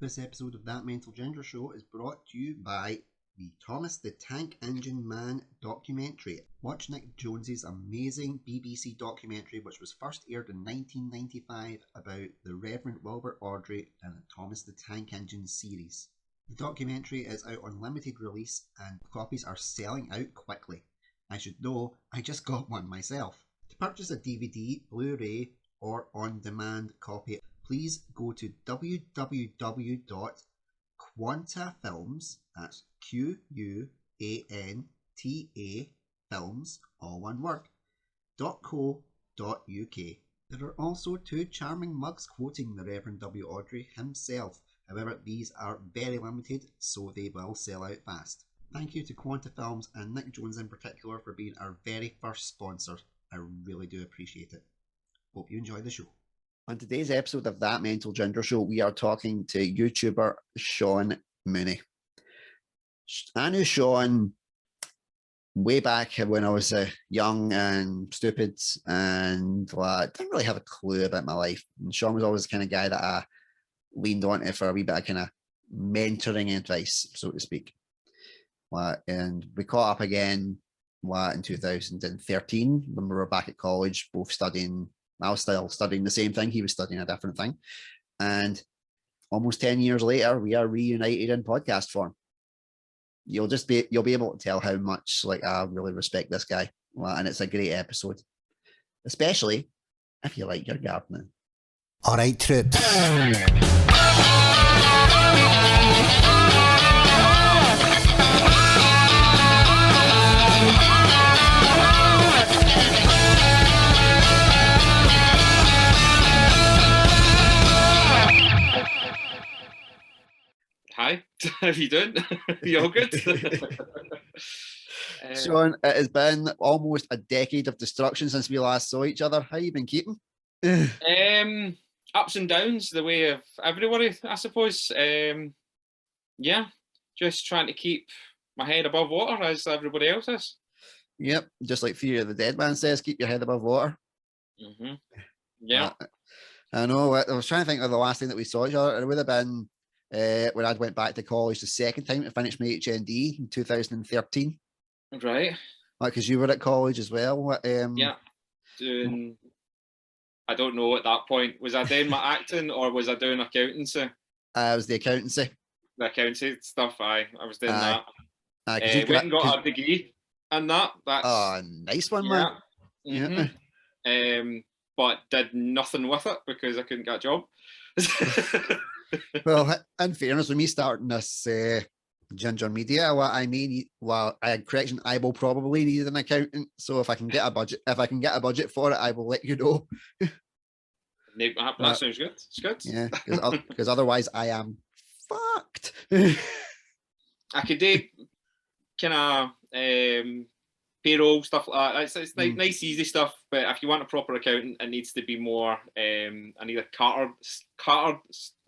This episode of That Mental Ginger Show is brought to you by the Thomas the Tank Engine Man documentary. Watch Nick Jones's amazing BBC documentary, which was first aired in 1995, about the Reverend Wilbert Awdry and the Thomas the Tank Engine series. The documentary is out on limited release and copies are selling out quickly. I should know, I just got one myself. To purchase a DVD, Blu-ray or on-demand copy, please go to www.quantafilms, that's Quanta Films, all one word, .co.uk. There are also two charming mugs quoting the Reverend W. Awdry himself. However, these are very limited, so they will sell out fast. Thank you to Quanta Films and Nick Jones in particular for being our very first sponsor. I really do appreciate it. Hope you enjoy the show. On today's episode of That Mental Ginger Show, we are talking to YouTuber Shaun Mooney. I knew Shaun way back when I was young and stupid and didn't really have a clue about my life. And Shaun was always the kind of guy that I leaned on for a wee bit of kind of mentoring advice, so to speak. And we caught up again in 2013 when we were back at college, both studying. I was still studying the same thing. He was studying a different thing. And almost 10 years later, we are reunited in podcast form. You'll be able to tell how much I really respect this guy. And it's a great episode, especially if you like your gardening. All right, troops. Hi, how you doing? You all good? Shaun, it has been almost a decade of destruction since we last saw each other. How you been keeping? Ups and downs, the way of everybody, I suppose. Yeah, just trying to keep my head above water as everybody else is. Yep, just like Fear of the Dead Man says, keep your head above water. Mm-hmm. Yeah. I know. I was trying to think of the last thing that we saw each other. It would have been when I went back to college the second time to finish my HND in 2013. Right. Because you were at college as well. Yeah. Doing, I don't know at that point. Was I doing my acting or was I doing accountancy? It was the accountancy. The accountancy stuff, I was doing that. Went and got a degree in that. That's, oh, nice one, man. Mm-hmm. Yeah. But did nothing with it because I couldn't get a job. Well, in fairness, with me starting this Ginger Media, I will probably need an accountant. So if I can get a budget, for it, I will let you know. That sounds good. It's good. Yeah, because otherwise I am fucked. I could do kind of payroll stuff like that. It's nice, easy stuff. But if you want a proper accountant, it needs to be more. I need a chartered.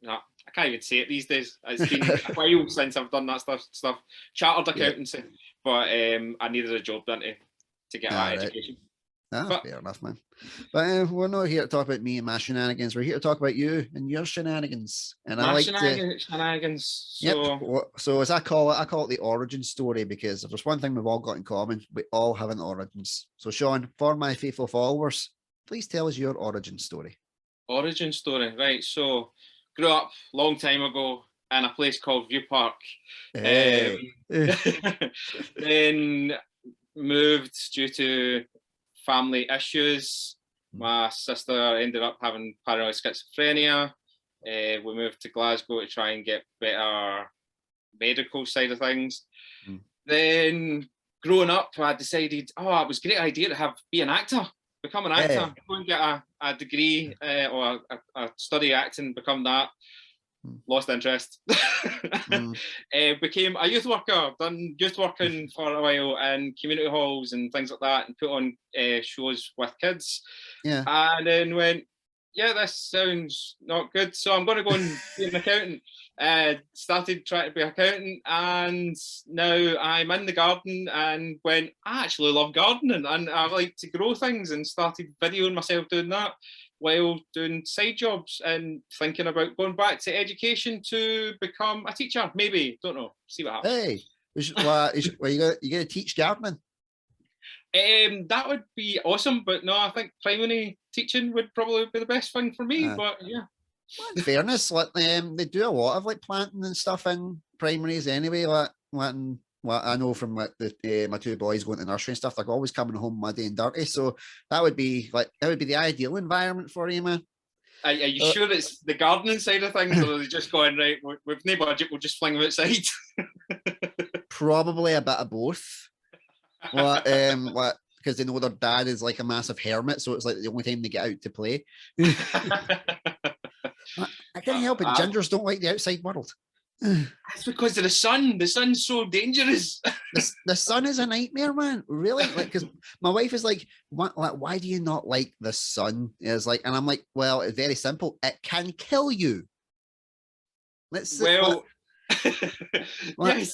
No, I can't even say it these days. It's been a while since I've done that stuff. Chartered accountancy, but I needed a job then to get that education. Fair enough, man. But we're not here to talk about me and my shenanigans. We're here to talk about you and your shenanigans. And I like shenanigans. Yep. So as I call it the origin story, because if there's one thing we've all got in common, we all have an origins. So Shaun, for my faithful followers, please tell us your origin story. Origin story, right? So grew up long time ago in a place called View Park. Hey. Then moved due to family issues. My sister ended up having paranoid schizophrenia. We moved to Glasgow to try and get better medical side of things. Then growing up, I decided, it was a great idea to be an actor, become an actor, go and get a degree or a study acting, become that. Lost interest. Became a youth worker, done youth working for a while in community halls and things like that, and put on shows with kids. Yeah. And then went, this sounds not good, so I'm going to go and be an accountant. Started trying to be an accountant, and now I'm in the garden and went, I actually love gardening and I like to grow things, and started videoing myself doing that. while doing side jobs and thinking about going back to education to become a teacher. Maybe, don't know. See what happens. Hey, you gonna teach gardening? That would be awesome, but no, I think primary teaching would probably be the best thing for me. But yeah. Well, in fairness, like they do a lot of like planting and stuff in primaries anyway. Like what I know from like my two boys going to nursery and stuff, they're always coming home muddy and dirty. So that would be the ideal environment for you, man. Are you sure it's the gardening side of things, or are they just going right? With no budget, we'll just fling them outside. Probably a bit of both. What because they know their dad is like a massive hermit, so it's like the only time they get out to play. I can't help it. Gingers don't like the outside world. It's because of the sun. The sun's so dangerous. The sun is a nightmare, man. Really? Like, because my wife is like, why do you not like the sun? Is like, and I'm like, well, it's very simple. It can kill you. Yes,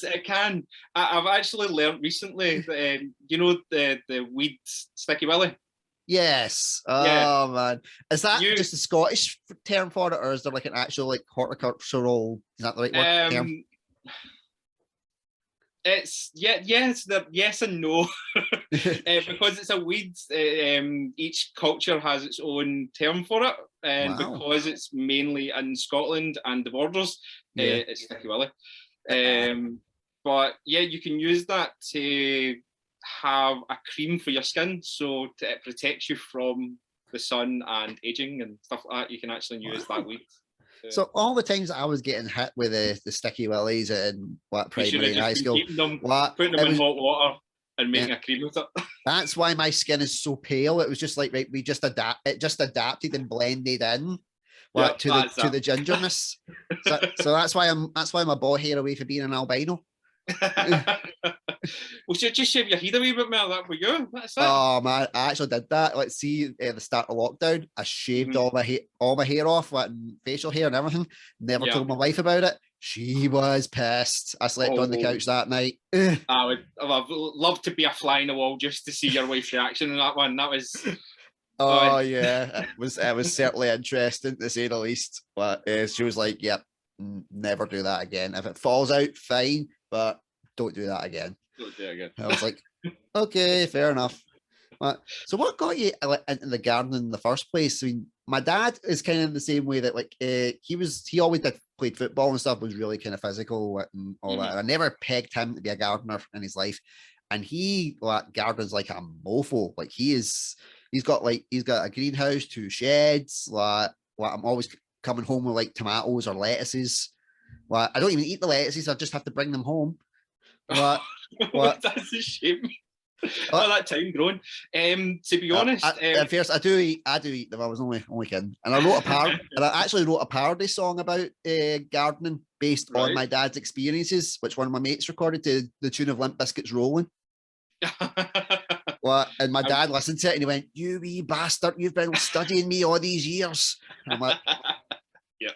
it can. I've actually learned recently that, you know, the weed sticky willy. Yes. Oh man, is that just a Scottish term for it, or is there like an actual like horticultural? Is that the right word? Term? It's yes and no, because it's a weed. Each culture has its own term for it, and because it's mainly in Scotland and the borders, it's sticky willy. But yeah, you can use that to have a cream for your skin, so it protects you from the sun and aging and stuff like that. You can actually use that weed. So all the times I was getting hit with the sticky willies in primary and high school, putting them in hot water and making a cream with it. That's why my skin is so pale. It was just like, right, it just adapted and blended in to the gingerness. So that's why my bald hair away for being an albino. Well, should just shave your head a wee bit more. That for you. That's it. Oh man, I actually did that. Let's see, at the start of lockdown, I shaved all my hair off, like facial hair and everything. Never told my wife about it. She was pissed. I slept on the couch that night. I'd love to be a fly in the wall just to see your wife's reaction on that one. That was. Oh yeah, it was certainly interesting to say the least. But she was like, "Yep, never do that again. If it falls out, fine, but don't do that again." Don't do it again. I was like, okay, fair enough. So what got you into the garden in the first place? I mean, my dad is kind of in the same way that like he always played football and stuff, was really kind of physical and all that. And I never pegged him to be a gardener in his life. And he gardens like a mofo. Like he's got a greenhouse, 2 sheds. Like I'm always coming home with like tomatoes or lettuces. Like I don't even eat the lettuces, I just have to bring them home. That's a shame. All that time growing. To be honest, at first I do eat them. I was only kidding. And I actually wrote a parody song about gardening based on my dad's experiences, which one of my mates recorded to the tune of Limp Bizkit's "Rolling." And my dad listened to it and he went, "You wee bastard, you've been studying me all these years." And I'm like, yeah.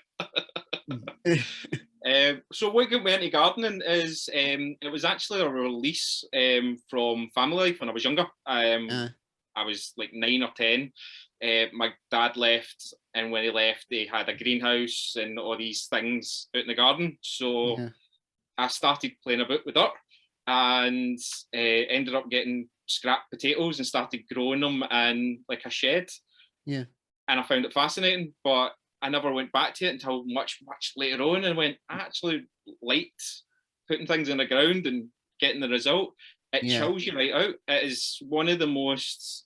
So what got me into gardening is it was actually a release from family life when I was younger. I was like 9 or 10. My dad left, and when he left, they had a greenhouse and all these things out in the garden. So I started playing about with dirt and ended up getting scrap potatoes and started growing them in like a shed. Yeah. And I found it fascinating, but I never went back to it until much, much later on, and I actually liked putting things in the ground and getting the result. It chills you right out. It is one of the most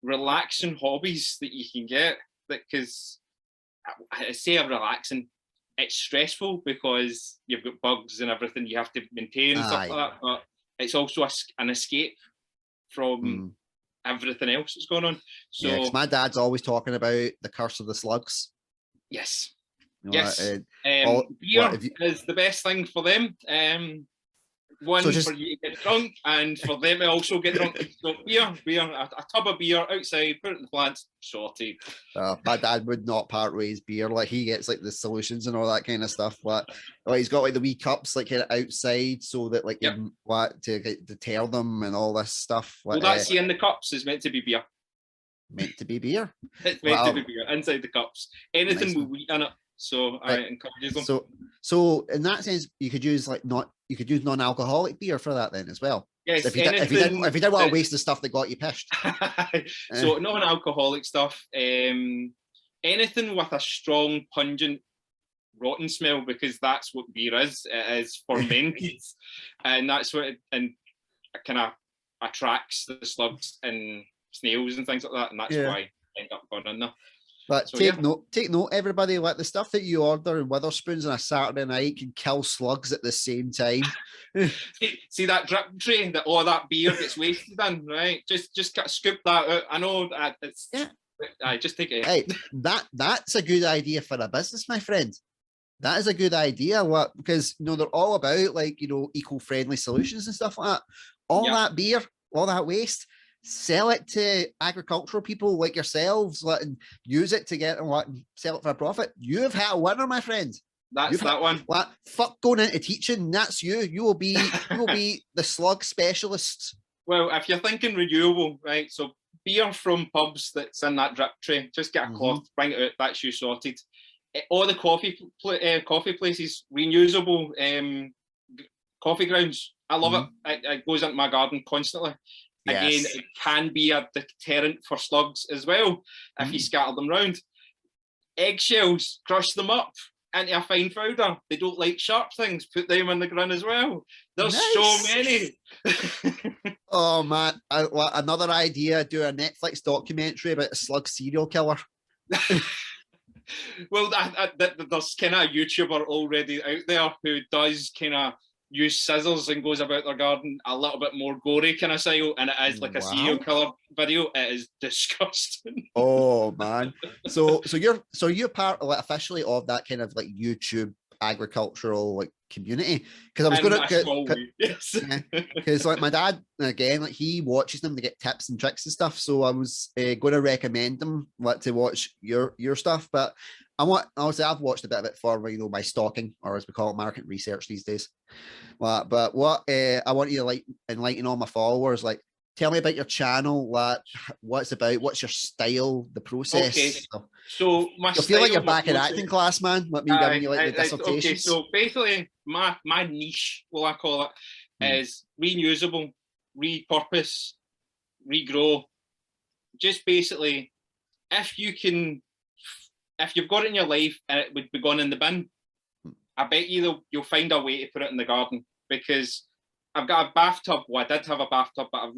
relaxing hobbies that you can get, because I say relaxing, it's stressful because you've got bugs and everything you have to maintain and stuff like that, but it's also an escape from everything else that's going on. So my dad's always talking about the curse of the slugs. Yes. Yes. Beer is the best thing for them. For you to get drunk, and for them to also get drunk. So beer, a tub of beer outside, put it in the plants, sorted. My dad would not part ways beer. Like he gets like the solutions and all that kind of stuff. But he's got like the wee cups like kind of outside, so that like to deter them and all this stuff. Well, that's in the cups is meant to be beer. meant to be beer. It's meant to be beer inside the cups. Anything Nice, with wheat in it. So I right. encourage them. So in that sense, you could use non-alcoholic beer for that then as well. Yes, If you didn't want to waste the stuff that got you pissed. So non-alcoholic stuff. Anything with a strong, pungent, rotten smell, because that's what beer is. It is fermented, and that's what it kind of attracts the slugs and snails and things like that, and that's why I end up going in there. But so, take note, everybody, like the stuff that you order in Witherspoons on a Saturday night can kill slugs at the same time. see that drip tray that all that beer gets wasted in, right? Just scoop that out. I know that it's just take it. Hey, that's a good idea for a business, my friend. That is a good idea. Because they're all about eco-friendly solutions and stuff like that. All that beer, all that waste, sell it to agricultural people like yourselves, and use it to get and sell it for a profit. You have hit a winner, my friend. That's that one. Fuck going into teaching. That's you. You will be the slug specialist. Well, if you're thinking renewable, right? So beer from pubs that's in that drip tray, just get a cloth, bring it out. That's you sorted. All the coffee places, reusable coffee grounds. I love it. It goes into my garden constantly. Yes. Again, it can be a deterrent for slugs as well if you scatter them round. Eggshells, crush them up into a fine powder. They don't like sharp things. Put them in the ground as well. There's so many. Oh man, another idea: do a Netflix documentary about a slug serial killer. Well, there's kind of a YouTuber already out there who does kind of use scissors and goes about their garden a little bit more gory kind of style, and it is like a serial killer video. It is disgusting. Oh man! So you're part officially of that kind of YouTube agricultural community, because I was going to because my dad again he watches them to get tips and tricks and stuff, so I was going to recommend them to watch your stuff, but I've watched a bit of it for my stalking, or as we call it, market research these days. But what I want you to enlighten all my followers, tell me about your channel, what's about, what's your style, the process. Okay. So I feel like you're back in acting class, man. Let me giving you the dissertations. Okay, so basically my niche, what I call it, is reusable, repurpose, regrow. Just basically, if you've got it in your life and it would be gone in the bin, I bet you'll find a way to put it in the garden, because I've got a bathtub. Well, I did have a bathtub, but I've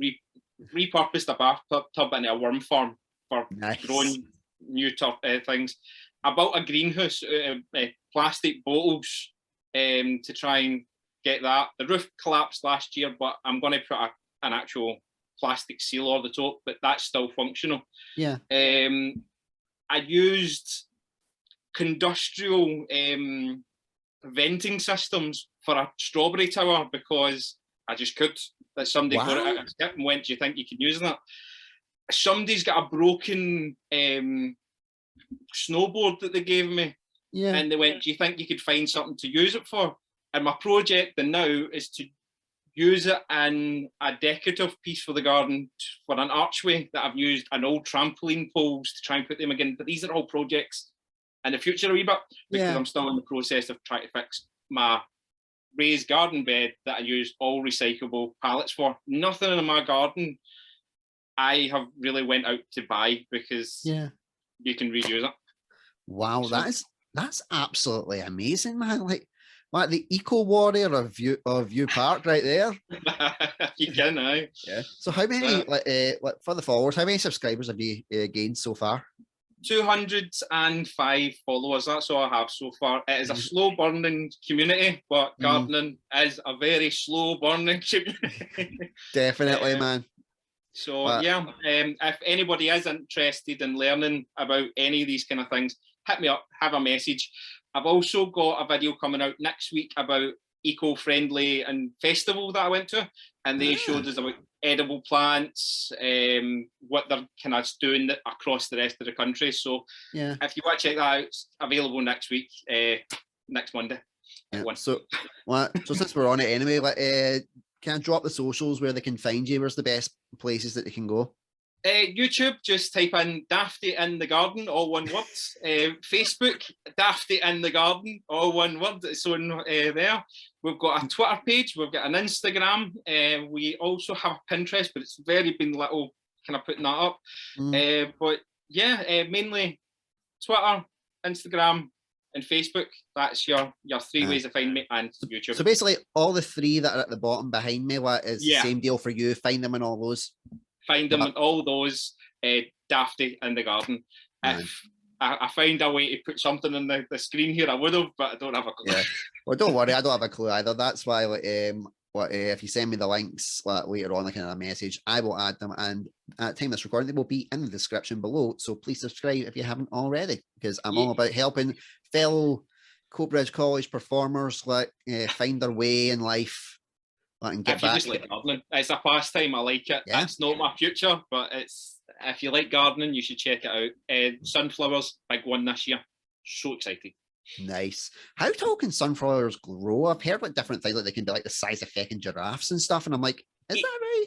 repurposed a bathtub into a worm farm for growing new things. I built a greenhouse out of plastic bottles to try and get that. The roof collapsed last year, but I'm going to put an actual plastic seal over the top, but that's still functional. Yeah. I used industrial venting systems for a strawberry tower because I just could. That somebody got it out of skip and went, "Do you think you can use that?" Somebody's got a broken snowboard that they gave me, and they went, "Do you think you could find something to use it for?" And my project now is to use it in a decorative piece for the garden, for an archway that I've used, an old trampoline poles to try and put them again. But these are all projects in the future a wee bit, because I'm still in the process of trying to fix my raised garden bed that I use all recyclable pallets for. Nothing in my garden I have really went out to buy, because you can reuse it. Wow, so, that's absolutely amazing, man. Like the eco warrior of View Park right there. You can, aye. Yeah. So how many for the followers, how many subscribers have you gained so far? 205 followers. That's all I have so far. It is a slow burning community, but gardening is a very slow burning community. Definitely, man. So if anybody is interested in learning about any of these kind of things, hit me up, have a message. I've also got a video coming out next week about eco-friendly and festival that I went to, and they showed us about edible plants, what they're kind of doing across the rest of the country. So if you want to check that out, it's available next week, next Monday. So since we're on it anyway, can I drop the socials where they can find you? Where's the best places that they can go? YouTube, just type in Dafty in the garden, all one word. Facebook, Dafty in the garden, all one word. It's on there. We've got a Twitter page. We've got an Instagram. We also have a Pinterest, but it's very been little kind of putting that up. But yeah, mainly Twitter, Instagram, and Facebook. That's your three ways to find me, and YouTube. So basically, all the three that are at the bottom behind me, what is the same deal for you? Find them in all those. Find them in all those. Dafty in the garden. If I find a way to put something on the screen here, I would have, but I don't have a clue. Yeah. Well, don't worry, I don't have a clue either. That's why, if you send me the links later on, like in a message, I will add them. And at the time of this recording, they will be in the description below. So please subscribe if you haven't already, because I'm all about helping fellow Coatbridge College performers find their way in life. And get if you back. Just like gardening, it's a pastime. I like it. It's not my future, but if you like gardening, you should check it out. Sunflowers, big one this year. So excited. Nice. How tall can sunflowers grow? I've heard like different things, like they can be like the size of fucking giraffes and stuff, and I'm like, is that right?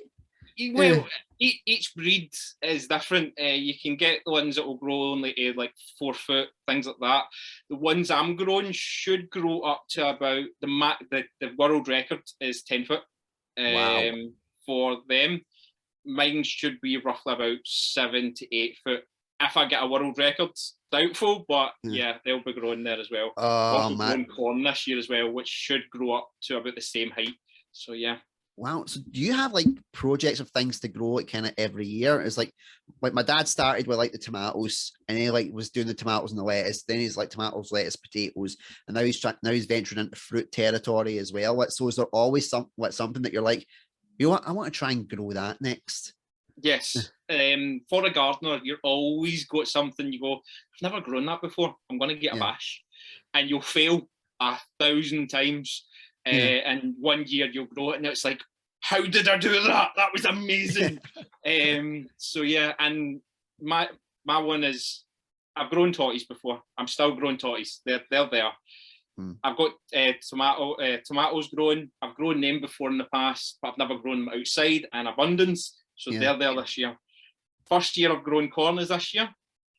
Well, each breed is different. You can get the ones that will grow only like 4 foot, things like that. The ones I'm growing should grow up to about the world record is 10 foot. Wow. For them, mine should be roughly about 7 to 8 foot. If I get a world record, doubtful, but yeah, they'll be growing there as well. Also growing corn this year as well, which should grow up to about the same height. So yeah. Wow. So do you have like projects of things to grow like kind of every year? It's like my dad started with like the tomatoes, and he like was doing the tomatoes and the lettuce. Then he's like tomatoes, lettuce, potatoes, and now he's venturing into fruit territory as well. So is there always something that you're like, you know what, I want to try and grow that next? Yes. For a gardener, you're always got something. You go, I've never grown that before. I'm going to get a bash, and you'll fail 1,000 times. And one year you'll grow it, and it's like, how did I do that? That was amazing. So yeah, and my one is, I've grown totties before. I'm still growing totties. They're there. I've got tomatoes growing. I've grown them before in the past, but I've never grown them outside in abundance. So they're there this year. First year I've grown corn is this year.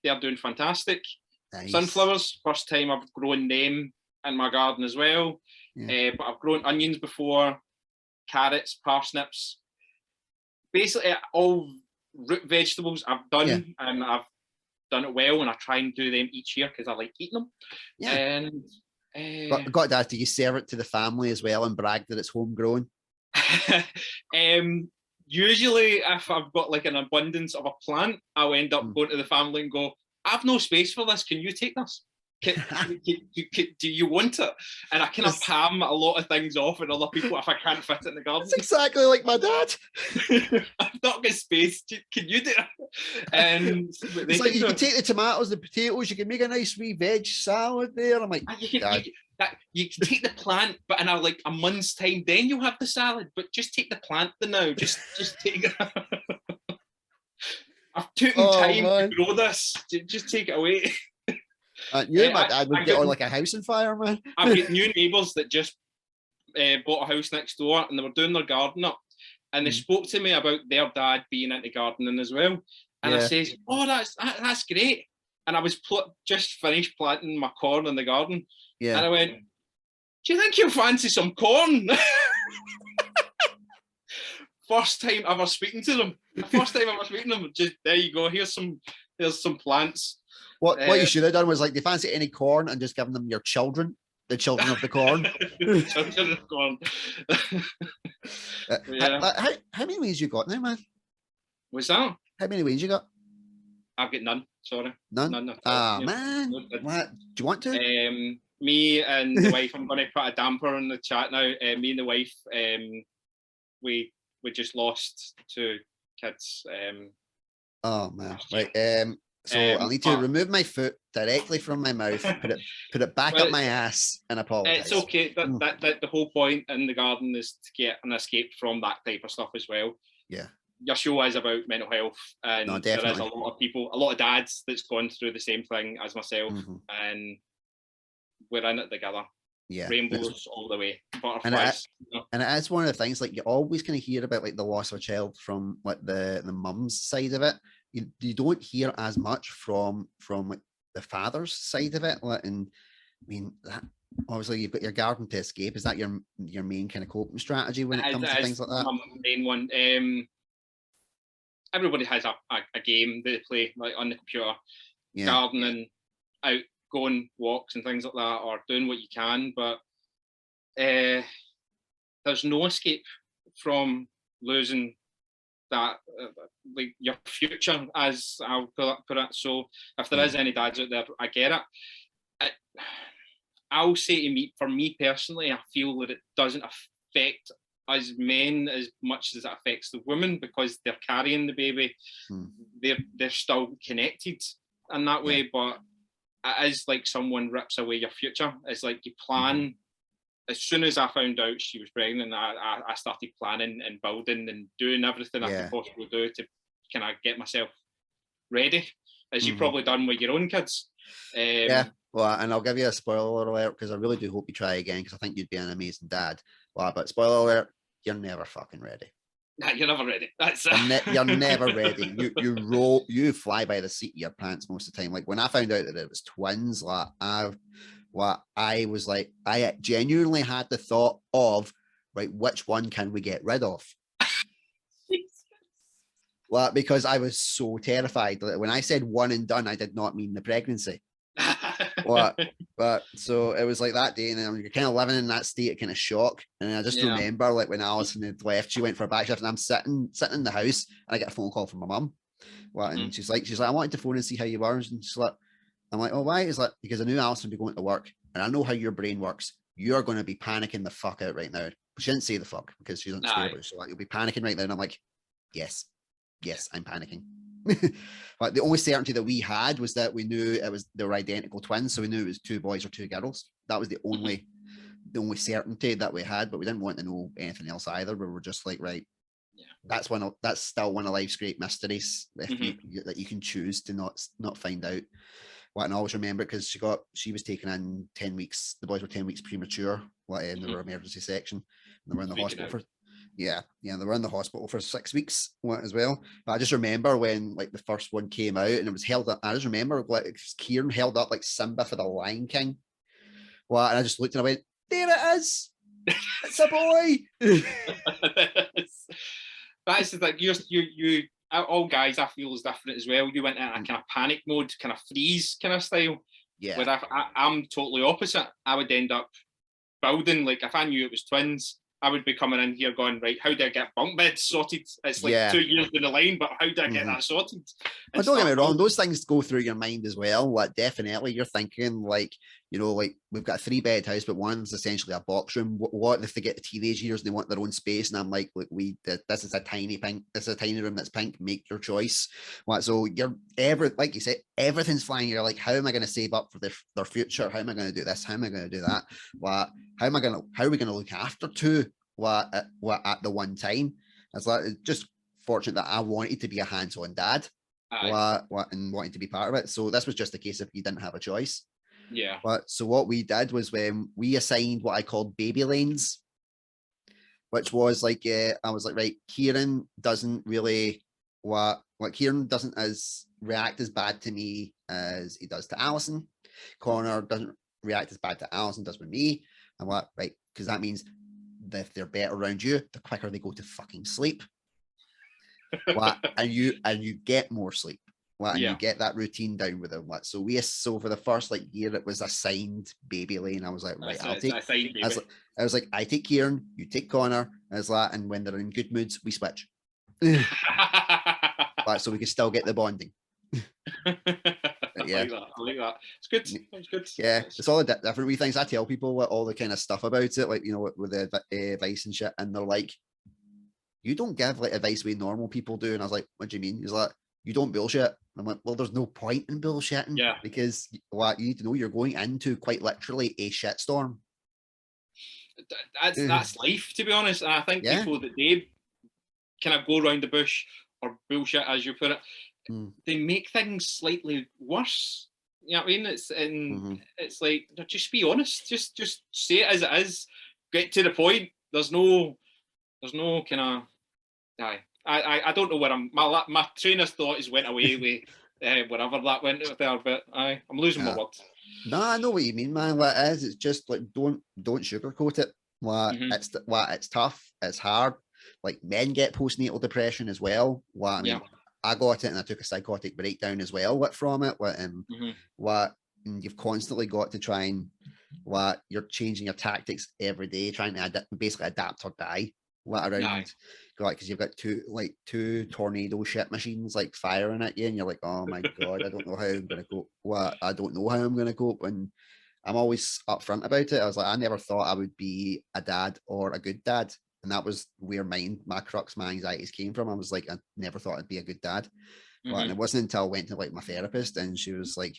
They're doing fantastic. Nice. Sunflowers, first time I've grown them in my garden as well. But I've grown onions before, carrots, parsnips, basically all root vegetables I've done, and I've done it well, and I try and do them each year because I like eating them. And got to ask, do you serve it to the family as well and brag that it's homegrown? Usually if I've got like an abundance of a plant, I'll end up going to the family and go, I've no space for this, can you take this? Do you want it? And I kind of palm a lot of things off on other people if I can't fit it in the garden. It's exactly like my dad. I've not got space. Can you do it? And it's like you can take the tomatoes, the potatoes, you can make a nice wee veg salad there. I'm like, you can take the plant, but in like a month's time, then you'll have the salad. But just take the plant now. Just take it. I've taken time to grow this. Just take it away. You my dad would get on like a house on fire, man. I've got new neighbours that just bought a house next door, and they were doing their garden up, and they spoke to me about their dad being into gardening as well. And I says, "Oh, that's great." And I was just finished planting my corn in the garden, and I went, "Do you think you'll fancy some corn?" First time ever speaking to them. Just there you go. Here's some plants. What you should have done was like, they fancy any corn, and just given them your children, the children of the corn. Children of corn. How many wings you got now, man? What's that? How many wings you got? I've got none. Sorry. None at all. Man. What? Do you want to? Me and the wife, I'm going to put a damper in the chat now. Me and the wife, we just lost 2 kids. Oh man. Right. So I'll need to remove my foot directly from my mouth, put it back up my ass, and apologize. It's okay. That the whole point in the garden is to get an escape from that type of stuff as well. Yeah. Your show is about mental health, and there is a lot of people, a lot of dads that's gone through the same thing as myself, and we're in it together. Yeah. Rainbows all the way. butterflies. And it is one of the things, like, you always kind of hear about like the loss of a child from like the mum's side of it. You don't hear as much from like the father's side of it. Like, and I mean, that, obviously you've got your garden to escape. Is that your main kind of coping strategy when it comes to things like that? My main one. Everybody has a game they play, like on the computer, gardening, out going walks and things like that, or doing what you can. But there's no escape from losing that, like your future, as I'll put it. So if there is any dads out there, I get it. I'll say to me, for me personally, I feel that it doesn't affect us men as much as it affects the women, because they're carrying the baby. They're still connected in that way, but it is like someone rips away your future. It's like you plan. As soon as I found out she was pregnant, I started planning and building and doing everything I could possibly do to kind of get myself ready, as you've probably done with your own kids. Well, and I'll give you a spoiler alert, because I really do hope you try again, because I think you'd be an amazing dad. Well, but spoiler alert, you're never fucking ready. Nah, you're never ready. That's you're never ready. You fly by the seat of your pants most of the time. Like when I found out that it was twins, like I was like, I genuinely had the thought of, right, which one can we get rid of? Well, because I was so terrified. When I said one and done, I did not mean the pregnancy. But so it was like that day, and then you're kind of living in that state of kind of shock. And I just remember, like, when Alison had left, she went for a back shift, and I'm sitting in the house, and I get a phone call from my mum. Well, and she's like, I wanted to phone and see how you were. And she's like, I'm like, oh, why? It's like, because I knew Alison would be going to work, and I know how your brain works. You're going to be panicking the fuck out right now. She didn't say the fuck, because she doesn't swear, but she's like, you'll be panicking right now. And I'm like, yes, I'm panicking. But the only certainty that we had was that we knew they were identical twins, so we knew it was 2 boys or 2 girls. That was the only certainty that we had, but we didn't want to know anything else either. We were just like, right, that's still one of life's great mysteries, that you can choose to not find out. Well, and I always remember it, because she was taken in 10 weeks. The boys were 10 weeks premature, in their emergency section, and they were in the hospital for. Yeah, they were in the hospital for 6 weeks as well. But I just remember when like the first one came out and it was held up. I just remember like Kieran held up like Simba for the Lion King. Well, and I just looked and I went, "There it is! It's a boy." That's like you. All guys, I feel, is different as well. You went in a kind of panic mode, kind of freeze kind of style. Yeah. Where I'm totally opposite. I would end up building, like if I knew it was twins, I would be coming in here going, right, how do I get bunk beds sorted? It's like 2 years down the line, but how do I get that sorted? Well, don't get me wrong, those things go through your mind as well. Like, definitely, you're thinking, like, like we've got a 3-bed house, but one's essentially a box room. What if they get to teenage years and they want their own space? And I'm like, look, this is a tiny room that's pink. Make your choice. So like you said, everything's flying. You're like, how am I going to save up for their future? How am I going to do this? How am I going to do that? How are we going to look after 2 at the one time? It's like, it's just fortunate that I wanted to be a hands-on dad, and wanted to be part of it. So this was just a case of you didn't have a choice. Yeah. So what we did was when we assigned what I called baby lanes, which was like, I was like, right, Kieran doesn't really Kieran doesn't react as bad to me as he does to Alison. Connor doesn't react as bad to Alison does with me. I'm like, right, because that means that if they're better around you, the quicker they go to fucking sleep. And you get more sleep. And you get that routine down with them. So for the first year, it was assigned baby lane. I was like, right, I was like, I take Kieran, you take Connor. And when they're in good moods, we switch. So we can still get the bonding. I like that. It's good. It's good. Yeah, it's all the different wee things. I tell people all the kind of stuff about it, with the advice and shit, and they're like, you don't give advice way normal people do. And I was like, what do you mean? He's like, you don't bullshit. And I'm like, well, there's no point in bullshitting, because you need to know you're going into quite literally a shitstorm. That's life, to be honest. And I think people that they kind of go around the bush or bullshit, as you put it, they make things slightly worse. You know what I mean? It's like, just be honest. Just say it as it is. get to the point. There's no kind of. I don't know where my train of thought has went away with wherever that went out there, but I'm losing my words. No, I know what you mean, man. What it is, it's just like don't sugarcoat it. Like it's tough, it's hard. Like men get postnatal depression as well. What I mean, I got it and I took a psychotic breakdown as well. What from it? What and you've constantly got to try and what you're changing your tactics every day, trying to basically adapt or die. What around, because you've got two tornado shit machines like firing at you, and you're like, oh my god, I don't know how I'm gonna go. I don't know how I'm gonna cope, and I'm always upfront about it. I was like, I never thought I would be a dad or a good dad, and that was where my crux, my anxieties came from. I was like, I never thought I'd be a good dad, and it wasn't until I went to like my therapist, and she was like,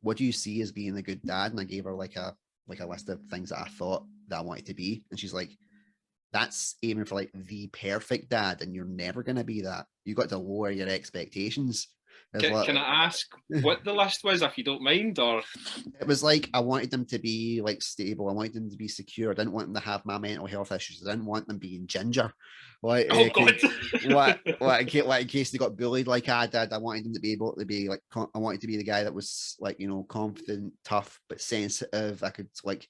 what do you see as being a good dad? And I gave her like a list of things that I thought that I wanted to be, and she's like, that's aiming for like the perfect dad, and you're never going to be that. You got to lower your expectations. Can I ask what the list was, if you don't mind? Or it was like I wanted them to be like stable. I wanted them to be secure. I didn't want them to have my mental health issues. I didn't want them being ginger. Like, oh god, what in case they got bullied like I did. I wanted them to be able to be like. I wanted to be the guy that was like, you know, confident, tough, but sensitive. I could like.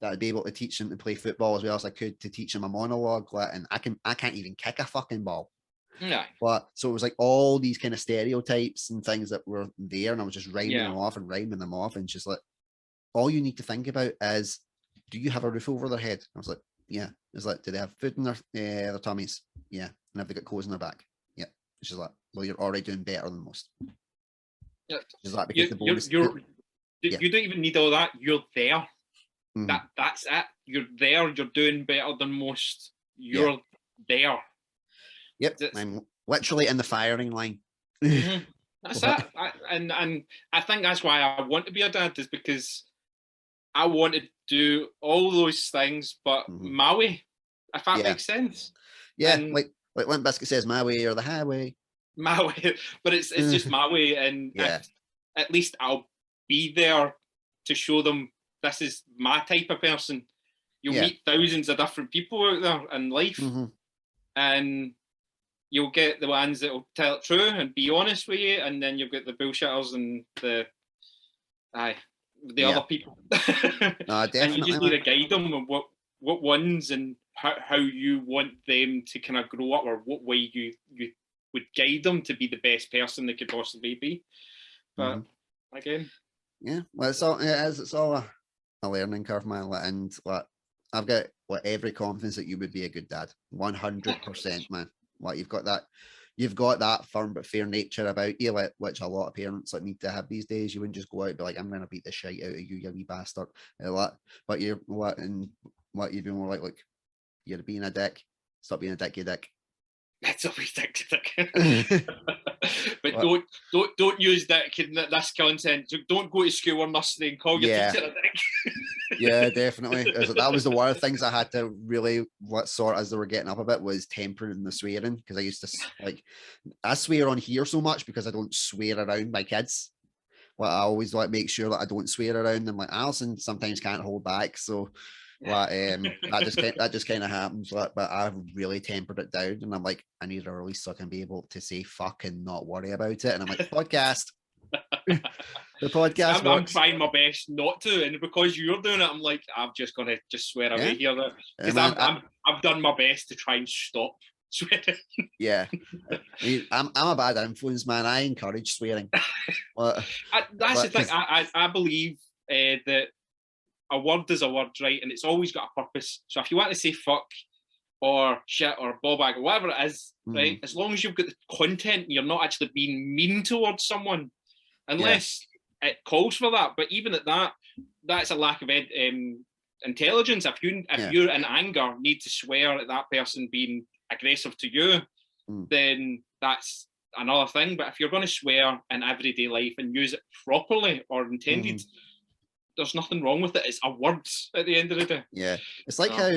That I'd be able to teach them to play football as well as I could to teach them a monologue. And I can't even kick a fucking ball. No. But so it was like all these kind of stereotypes and things that were there, and I was just rhyming them off, and just like, all you need to think about is, do you have a roof over their head? I was like, yeah. It's like, do they have food in their tummies? Yeah. And have they got clothes in their back? Yeah. It's just like, well, you're already doing better than most. Yeah. Is that because you don't even need all that. You're there. That's it. You're there. You're doing better than most. You're there. Yep, I'm literally in the firing line. That's it. And I think that's why I want to be a dad, is because I want to do all those things, but my way, if that makes sense. Yeah, and like Limp Bizkit says, my way or the highway. My way, but it's just my way, and at least I'll be there to show them this is my type of person. You'll meet thousands of different people out there in life, and you'll get the ones that will tell it true and be honest with you, and then you'll get the bullshitters and the other people. Definitely. And you just need to guide them on what ones and how you want them to kind of grow up, or what way you would guide them to be the best person they could possibly be. But again, well, it's all a learning curve, man, and like I've got every confidence that you would be a good dad, 100%, man. Like you've got that firm but fair nature about you, which a lot of parents like need to have these days. You wouldn't just go out and be like, I'm gonna beat the shit out of you, you wee bastard. But you're you'd be more like you're being a dick. Stop being a dick, you dick. That's always dick to dick. But don't use dick in this content. So don't go to school or nursery and call your teacher a dick. Yeah, definitely. That was the one of the things I had to really sort as they were getting up a bit, was tempering the swearing, because I used to I swear on here so much because I don't swear around my kids. Well, I always make sure that I don't swear around them. Like Alison sometimes can't hold back, so that just kind of happens. But I've really tempered it down, and I'm like, I need a release so I can be able to say fuck and not worry about it. And I'm like, podcast. The podcast. I'm trying my best not to, and because you're doing it, I'm like, I'm just gonna swear away here, because I've done my best to try and stop swearing. Yeah, I'm a bad influence, man. I encourage swearing. That's the thing. I believe that a word is a word, right? And it's always got a purpose. So if you want to say fuck or shit or ball bag or whatever it is, right? As long as you've got the content and you're not actually being mean towards someone, unless it calls for that. But even at that, that's a lack of intelligence. If you're in anger, need to swear at that person being aggressive to you, then that's another thing. But if you're going to swear in everyday life and use it properly or intended, there's nothing wrong with it. It's a word at the end of the day. Yeah, it's like how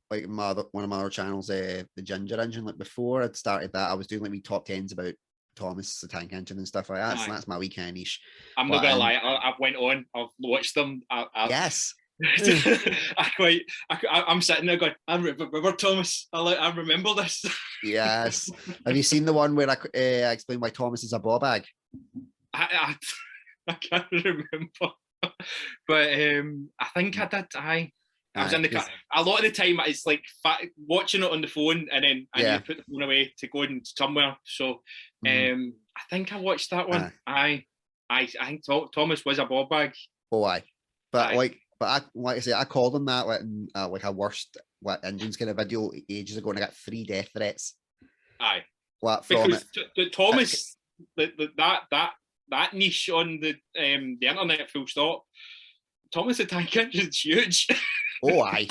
one of my other channels, the Ginger Engine. Like before I'd started that, I was doing like me top tens about Thomas the Tank Engine and stuff like that. So that's my weekend niche. I'm not gonna lie, I've went on, I've watched them. Yes, I'm sitting there going, I remember Thomas. I remember this. Yes. Have you seen the one where I explain why Thomas is a ball bag? I can't remember, but I think I did. I was in the car. A lot of the time, it's like watching it on the phone, and then I need to put the phone away to go in somewhere. So, I think I watched that one. I think Thomas was a ball bag. Oh, aye. But like I say, I called him that like a worst Indians kind of video ages ago, and I got 3 death threats. Aye. What from because the Thomas, that niche on the internet, full stop. Thomas the Tank Engine's huge. Oh, aye,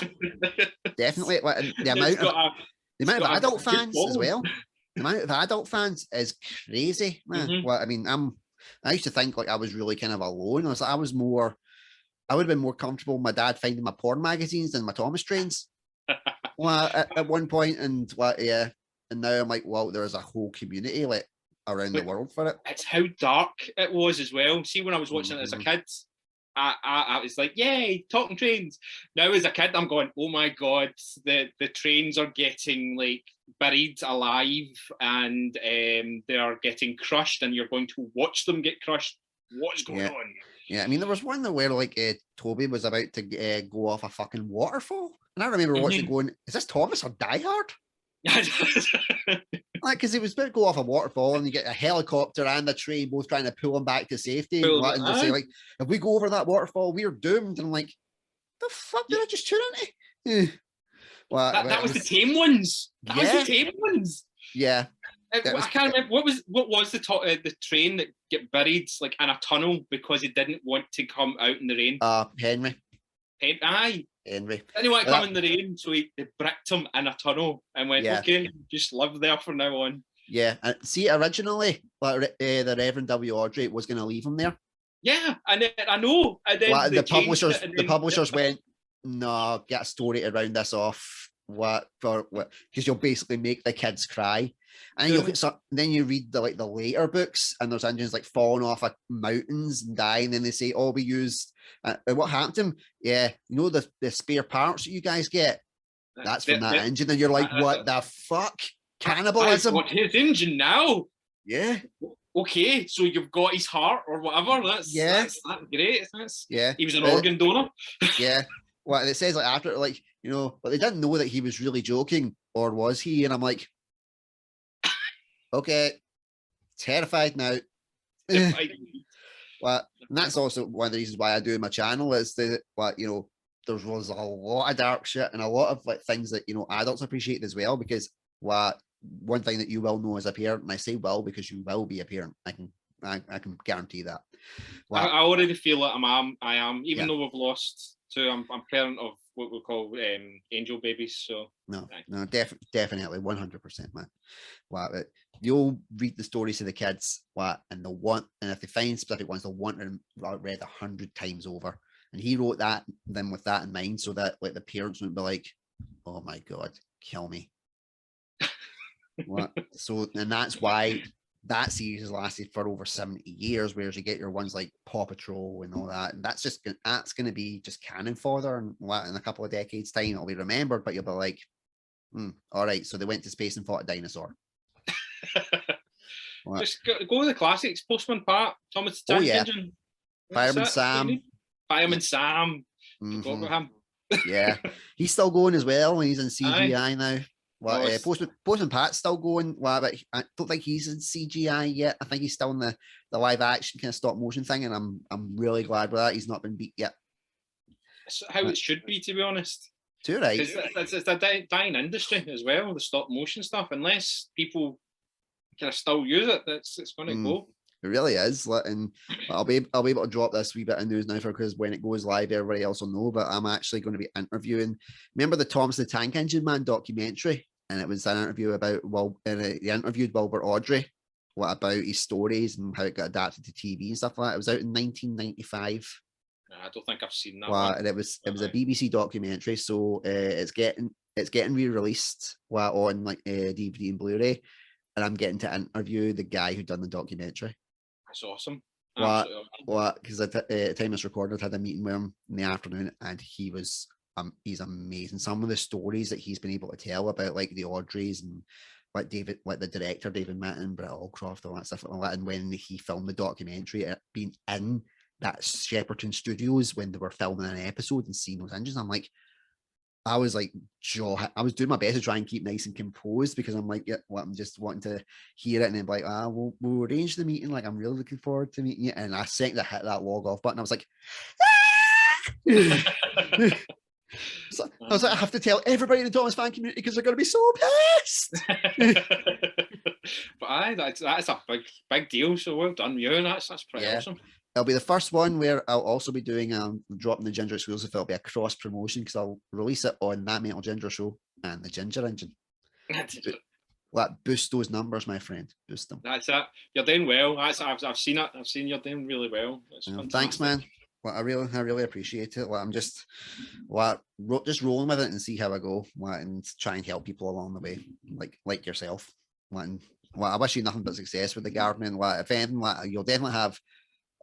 definitely. The amount of adult fans as well. The amount of adult fans is crazy, man. Well, I mean, I used to think like I was really kind of alone. I would have been more comfortable with my dad finding my porn magazines than my Thomas trains. Well, at one point, and yeah, and now I'm like, well, there's a whole community like around the world for it. It's how dark it was as well. See, when I was watching it as a kid, I was like, yay, talking trains. Now as a kid, I'm going, oh my god, the trains are getting like buried alive, and they are getting crushed, and you're going to watch them get crushed. What's going on? Yeah, I mean, there was one where like Toby was about to go off a fucking waterfall, and I remember watching it going, is this Thomas or Die Hard? Like, because he was about to go off a waterfall, and you get a helicopter and a train both trying to pull him back to safety. And they say, like, if we go over that waterfall, we're doomed. And I'm like, the fuck did I just tune into? Well, that was the tame ones. That was the tame ones. Yeah. I can't remember what was the train that get buried like in a tunnel because he didn't want to come out in the rain. Henry. Henry. Didn't want to come in the rain, so they bricked him in a tunnel and went, okay, just live there from now on. Yeah, see, originally, the Reverend W. Audrey was going to leave him there. Yeah, and I know. And then the publishers went, no, get a story to round this off. What? Because you'll basically make the kids cry. And then you read the later books, and there's engines like falling off of mountains and dying. And then they say, "Oh, we used what happened to him? Yeah, you know the spare parts that you guys get. That's from that engine." And you're like, "What the fuck? Cannibalism?" I've got his engine now. Yeah. Okay, so you've got his heart or whatever. That's great. He was an organ donor. Yeah. Well, it says like after like but they didn't know that he was really joking, or was he? And I'm like, okay, terrified now. Well, and that's also one of the reasons why I do my channel is that there was a lot of dark shit and a lot of like things that adults appreciate as well. Because one thing that you will know as a parent, and I say will because you will be a parent, I can guarantee that. I already feel like I am, even though we've lost two. I'm parent of what we call angel babies. So no, definitely 100%, man. Wow, you'll read the stories to the kids, and they'll want, and if they find specific ones, they'll want them read 100 times over. And he wrote them with that in mind, so that like the parents wouldn't be like, "Oh my god, kill me." So, and that's why that series has lasted for over 70 years, whereas you get your ones like Paw Patrol and all that, and that's going to be just cannon fodder, and in a couple of decades time it'll be remembered, but you'll be like, all right, so they went to space and fought a dinosaur. Just go with the classics. Postman Pat, Thomas the Tank Engine, Fireman Sam. Forgot about him. Yeah, he's still going as well, and he's in CGI now. Postman Pat's still going, but I don't think he's in CGI yet. I think he's still in the live action kind of stop motion thing, and I'm really glad with that. He's not been beat yet. That's how it should be, to be honest. Too right. It's a dying industry as well, the stop motion stuff. Unless people kind of still use it, it's going to go. It really is, and I'll be able to drop this wee bit of news now because when it goes live, everybody else will know. But I'm actually going to be interviewing. Remember the Thomas the Tank Engine Man documentary, and it was an interview about he interviewed Wilbur Audrey, about his stories and how it got adapted to TV and stuff like that. It was out in 1995. I don't think I've seen that. And it was a BBC documentary, so it's getting re-released on like DVD and Blu-ray, and I'm getting to interview the guy who done the documentary. That's awesome. What? Because at the time it's recorded, I had a meeting with him in the afternoon, and he's amazing. Some of the stories that he's been able to tell about, like the Audreys and like the director David Mitton, Brett Allcroft, all that stuff like that. And when he filmed the documentary, being in that Shepperton Studios when they were filming an episode and seeing those engines, I was like, I was doing my best to try and keep nice and composed, because I'm like, yeah, well, I'm just wanting to hear it, and then be like, we'll arrange the meeting. Like, I'm really looking forward to meeting you. And I hit that log off button. I was like, so I was like, I have to tell everybody in the Thomas fan community because they're going to be so pissed. But that's a big deal. So well done, you. That's pretty awesome. It'll be the first one where I'll also be doing dropping the Ginger exclusive. It'll be a cross promotion because I'll release it on That Metal Ginger Show and the Ginger Engine. Boost those numbers, my friend. Boost them. That's it. You're doing well. I've seen it. I've seen you're doing really well. Thanks, man. Well, I really appreciate it. I'm just rolling with it and see how I go, and try and help people along the way, like yourself. I wish you nothing but success with the gardening. If anything, you'll definitely have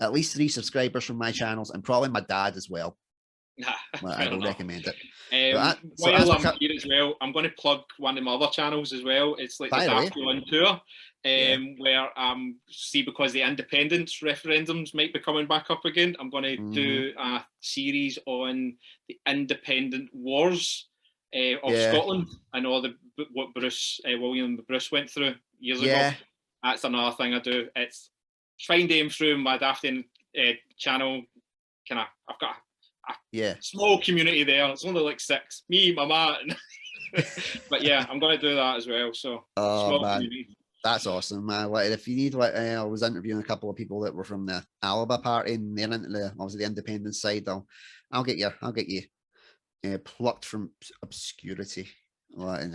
at least 3 subscribers from my channels, and probably my dad as well. I will recommend it. While I'm here as well, I'm going to plug one of my other channels as well. It's like the Dafty on Tour, where because the independence referendums might be coming back up again, I'm going to do a series on the independent wars of Scotland and all what William Bruce went through years ago. That's another thing I do. It's find them through my Dafty channel. I've got a small community there. It's only like 6. Me, my man. But yeah, I'm going to do that as well. So small community. That's awesome, man. If you need, I was interviewing a couple of people that were from the Alba party, and they're into the independent side. I'll get you plucked from obscurity. Because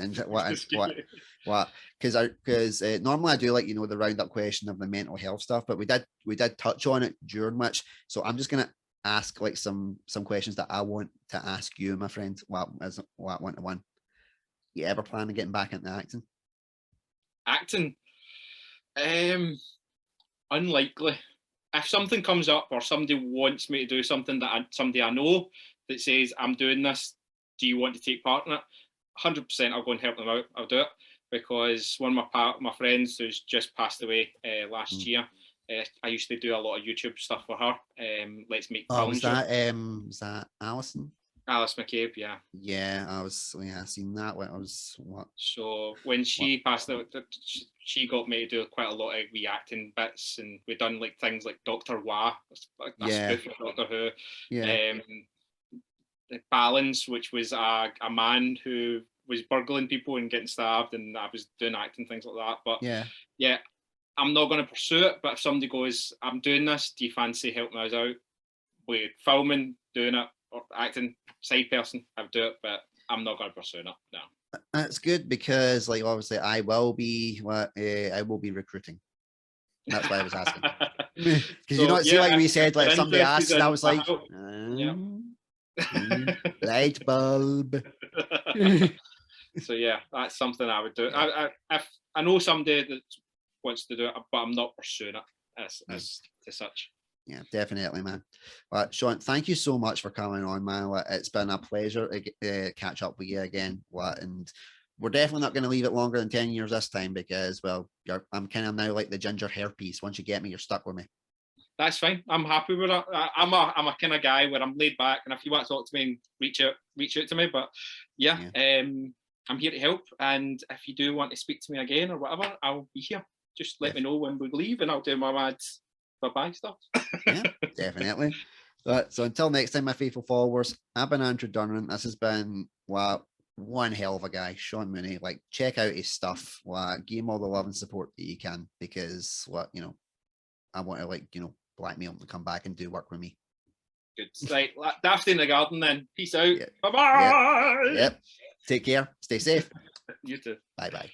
normally I do the roundup question of the mental health stuff, but we did touch on it during which. So I'm just gonna ask some questions that I want to ask you, my friend. As 1-to-1, you ever plan on getting back into acting? Unlikely. If something comes up or somebody wants me to do something somebody I know that says I'm doing this, do you want to take part in it? 100% I'll go and help them out. I'll do it, because one of my friends who's just passed away last year, I used to do a lot of YouTube stuff for her. Let's Make Films. Was that Alison? Alice McCabe, yeah. Yeah, I seen that. So when she passed away, she got me to do quite a lot of reacting bits, and we've done things like Dr. Wah, a spoof of Doctor Who. Yeah. The Balance, which was a man who was burgling people and getting stabbed, and I was doing acting, things like that. But yeah, I'm not going to pursue it. But if somebody goes, I'm doing this, do you fancy helping us out with filming, doing it, or acting, side person, I'll do it. But I'm not going to pursue it. No. That's good, because obviously I will be recruiting. That's why I was asking. Because see, we said, if somebody asked, and I was like, light bulb. So yeah, that's something I would do. If I know somebody that wants to do it, but I'm not pursuing it as such. Yeah, definitely, man. Shaun, thank you so much for coming on, man. It's been a pleasure to catch up with you again. And we're definitely not going to leave it longer than 10 years this time, because I'm kind of now like the ginger hairpiece. Once you get me, you're stuck with me. That's fine. I'm happy with it. I'm a kind of guy where I'm laid back, and if you want to talk to me, and reach out to me. But I'm here to help, and if you do want to speak to me again or whatever, I'll be here. Just let me know when we leave, and I'll do my mad bye-bye stuff. Yeah, definitely. So until next time, my faithful followers, I've been Andrew Durnan. This has been one hell of a guy, Shaun Mooney. Check out his stuff. Give him all the love and support that you can, because I want to blackmail him to come back and do work with me. Good. Right, Dafty in the garden then. Peace out. Bye-bye. Yep. Take care. Stay safe. You too. Bye-bye.